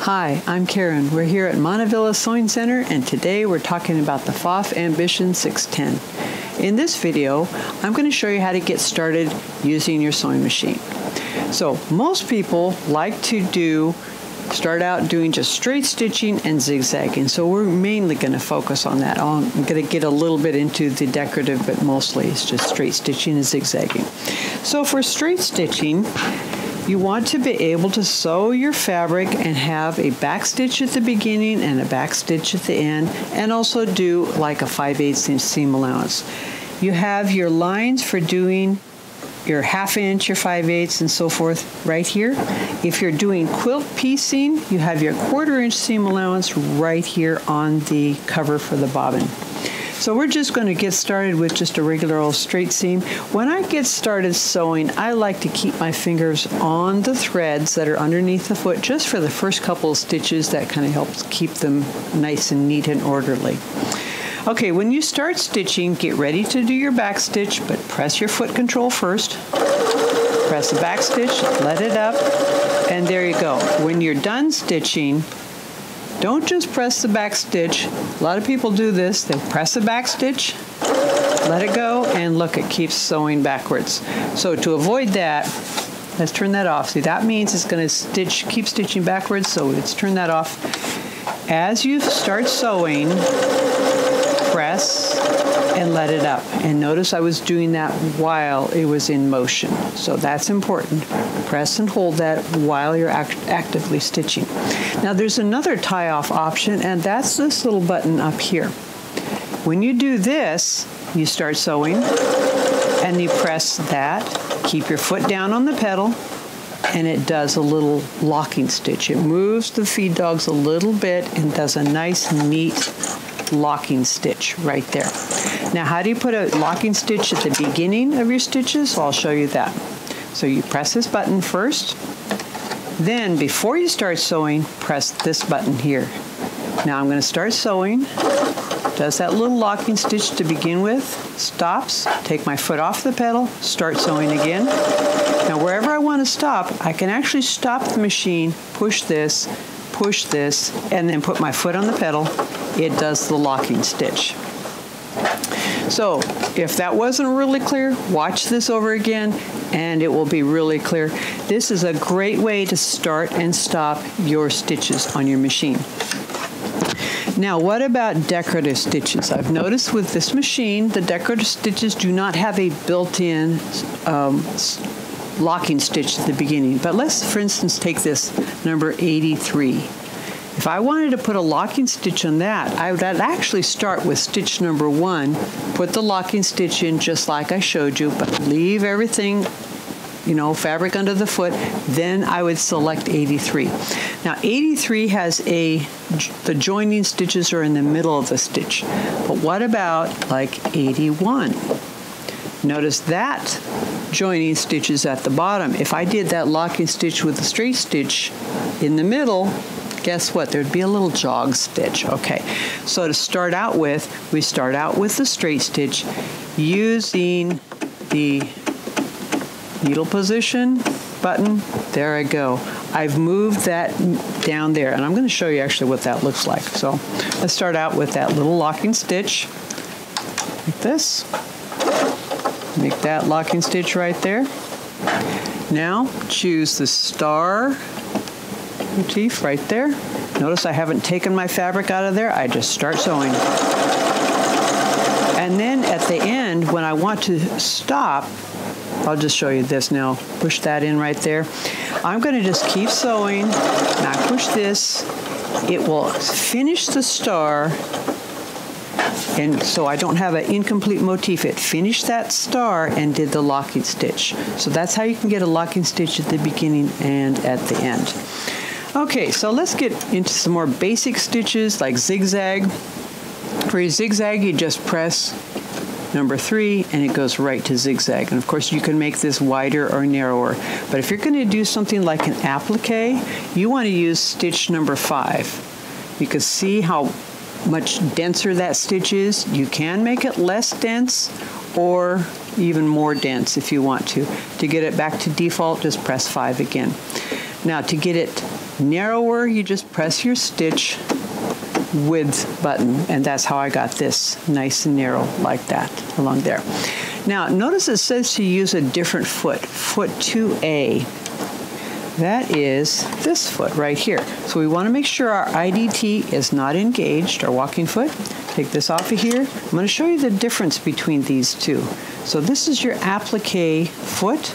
Hi, I'm Karen. We're here at Montevilla Sewing Center, and today we're talking about the Pfaff Ambition 610. In this video, I'm going to show you how to get started using your sewing machine. So most people like to start out doing just straight stitching and zigzagging, so we're mainly going to focus on that. I'm going to get a little bit into the decorative, but mostly it's just straight stitching and zigzagging. So for straight stitching, you want to be able to sew your fabric and have a back stitch at the beginning and a back stitch at the end, and also do like a 5/8 inch seam allowance. You have your lines for doing your 1/2 inch, your 5/8, and so forth right here. If you're doing quilt piecing, you have your 1/4 inch seam allowance right here on the cover for the bobbin. So we're just going to get started with just a regular old straight seam. When I get started sewing, I like to keep my fingers on the threads that are underneath the foot just for the first couple of stitches. That kind of helps keep them nice and neat and orderly. Okay, when you start stitching, get ready to do your back stitch, but press your foot control first. Press the back stitch, let it up, and there you go. When you're done stitching, don't just press the back stitch. A lot of people do this. They press the back stitch, let it go, and look, it keeps sewing backwards. So to avoid that, let's turn that off. See, that means it's going to keep stitching backwards, so let's turn that off. As you start sewing, press and let it up. And notice I was doing that while it was in motion. So that's important. Press and hold that while you're actively stitching. Now there's another tie-off option, and that's this little button up here. When you do this, you start sewing and you press that. Keep your foot down on the pedal, and it does a little locking stitch. It moves the feed dogs a little bit and does a nice, neat locking stitch right there. Now, how do you put a locking stitch at the beginning of your stitches? Well, I'll show you that. So you press this button first. Then, before you start sewing, press this button here. Now I'm going to start sewing. Does that little locking stitch to begin with. Stops. Take my foot off the pedal. Start sewing again. Now, wherever I want to stop, I can actually stop the machine, push this, and then put my foot on the pedal. It does the locking stitch. So if that wasn't really clear, watch this over again and it will be really clear. This is a great way to start and stop your stitches on your machine. Now, what about decorative stitches? I've noticed with this machine, the decorative stitches do not have a built-in locking stitch at the beginning. But let's, for instance, take this number 83. If I wanted to put a locking stitch on that, I would actually start with stitch number 1, put the locking stitch in just like I showed you, but leave everything, fabric under the foot. Then I would select 83. Now 83 has the joining stitches are in the middle of the stitch. But what about like 81? Notice that joining stitch is at the bottom. If I did that locking stitch with a straight stitch in the middle, guess what? There'd be a little jog stitch. Okay, so to start out with, we start out with the straight stitch using the needle position button. There I go. I've moved that down there, and I'm going to show you actually what that looks like. So let's start out with that little locking stitch like this. Make that locking stitch right there. Now choose the star motif right there. Notice I haven't taken my fabric out of there. I just start sewing. And then at the end, when I want to stop, I'll just show you this now. Push that in right there. I'm going to just keep sewing. Now I push this. It will finish the star. And so I don't have an incomplete motif. It finished that star and did the locking stitch. So that's how you can get a locking stitch at the beginning and at the end. Okay, so let's get into some more basic stitches like zigzag. For your zigzag, you just press number 3 and it goes right to zigzag. And of course you can make this wider or narrower. But if you're going to do something like an applique, you want to use stitch number 5. You can see how much denser that stitch is. You can make it less dense or even more dense if you want to. To get it back to default, just press 5 again. Now to get it narrower, you just press your stitch width button, and that's how I got this nice and narrow like that along there. Now notice it says to use a different foot, foot 2A. That is this foot right here. So we want to make sure our IDT is not engaged, our walking foot. Take this off of here. I'm going to show you the difference between these two. So this is your applique foot,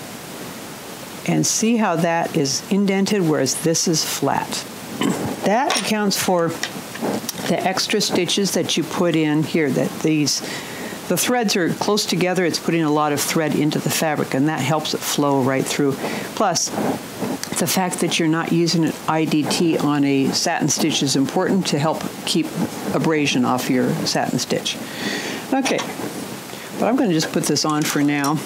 and see how that is indented, whereas this is flat. That accounts for the extra stitches that you put in here, that the threads are close together. It's putting a lot of thread into the fabric, and that helps it flow right through. Plus, the fact that you're not using an IDT on a satin stitch is important to help keep abrasion off your satin stitch. Okay, but I'm going to just put this on for now.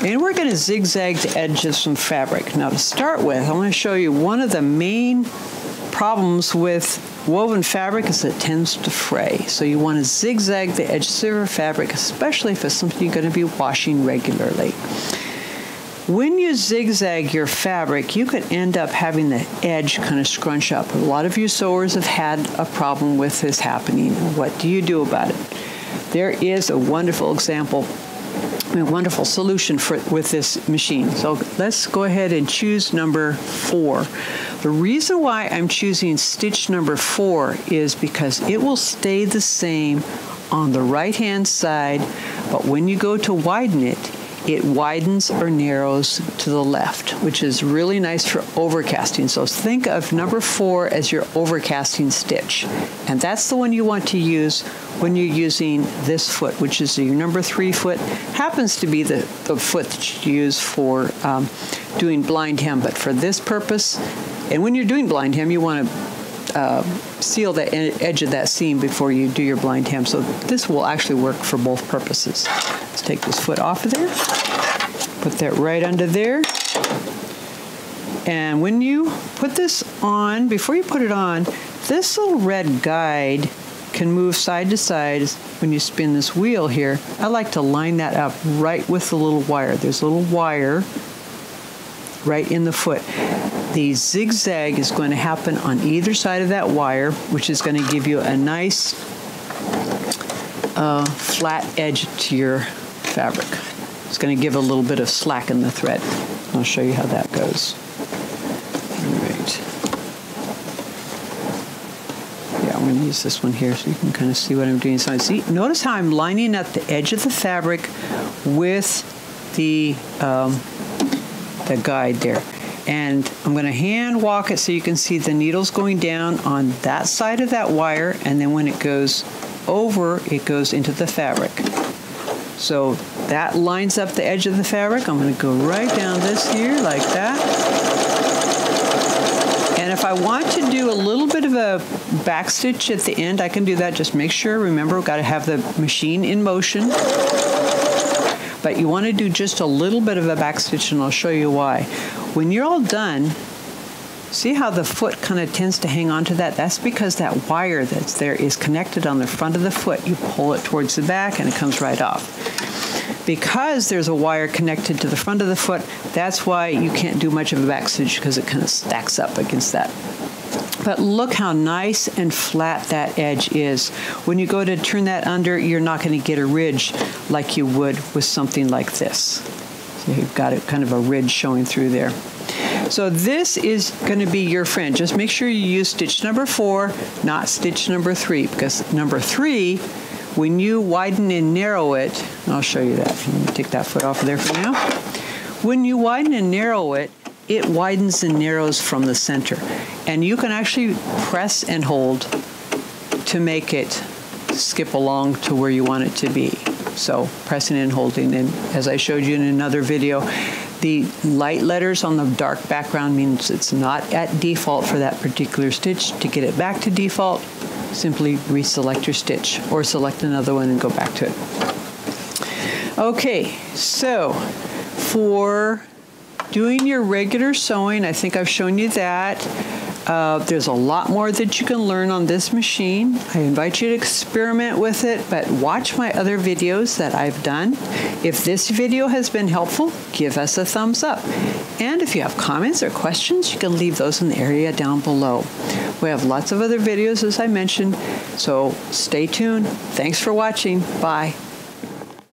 And we're going to zigzag the edges from fabric. Now to start with, I want to show you one of the main problems with woven fabric is it tends to fray. So you want to zigzag the edges of your fabric, especially if it's something you're going to be washing regularly. When you zigzag your fabric, you could end up having the edge kind of scrunch up. A lot of you sewers have had a problem with this happening. What do you do about it? There is a wonderful example, a wonderful solution with this machine. So let's go ahead and choose number 4. The reason why I'm choosing stitch number 4 is because it will stay the same on the right-hand side, but when you go to widen it, it widens or narrows to the left, which is really nice for overcasting. So think of number 4 as your overcasting stitch. And that's the one you want to use when you're using this foot, which is your number 3 foot. Happens to be the foot that you use for doing blind hem, but for this purpose, and when you're doing blind hem, you want to seal the edge of that seam before you do your blind hem. So this will actually work for both purposes. Let's take this foot off of there, put that right under there. And when you put this on, before you put it on, this little red guide can move side to side when you spin this wheel here. I like to line that up right with the little wire. There's a little wire right in the foot. The zigzag is going to happen on either side of that wire, which is going to give you a nice flat edge to your fabric. It's going to give a little bit of slack in the thread. I'll show you how that goes. All right. Yeah, I'm going to use this one here so you can kind of see what I'm doing. So see, notice how I'm lining up the edge of the fabric with the guide there. And I'm going to hand walk it so you can see the needles going down on that side of that wire, and then when it goes over, it goes into the fabric. So that lines up the edge of the fabric. I'm going to go right down this here like that. And if I want to do a little bit of a back stitch at the end, I can do that. Just make sure, remember, we've got to have the machine in motion. But you want to do just a little bit of a back stitch, and I'll show you why. When you're all done, see how the foot kind of tends to hang on to that? That's because that wire that's there is connected on the front of the foot. You pull it towards the back and it comes right off. Because there's a wire connected to the front of the foot, that's why you can't do much of a back stitch, because it kind of stacks up against that. But look how nice and flat that edge is. When you go to turn that under, you're not going to get a ridge like you would with something like this. So you've got it kind of a ridge showing through there. So this is going to be your friend. Just make sure you use stitch number 4, not stitch number 3, because number 3, when you widen and narrow it, I'll show you that. Let me take that foot off of there for now. When you widen and narrow it, it widens and narrows from the center. And you can actually press and hold to make it skip along to where you want it to be. So pressing and holding, and as I showed you in another video, the light letters on the dark background means it's not at default for that particular stitch. To get it back to default, simply reselect your stitch or select another one and go back to it. Okay, so for doing your regular sewing, I think I've shown you that. There's a lot more that you can learn on this machine. I invite you to experiment with it, but watch my other videos that I've done. If this video has been helpful, give us a thumbs up. And if you have comments or questions, you can leave those in the area down below. We have lots of other videos, as I mentioned, so stay tuned. Thanks for watching. Bye.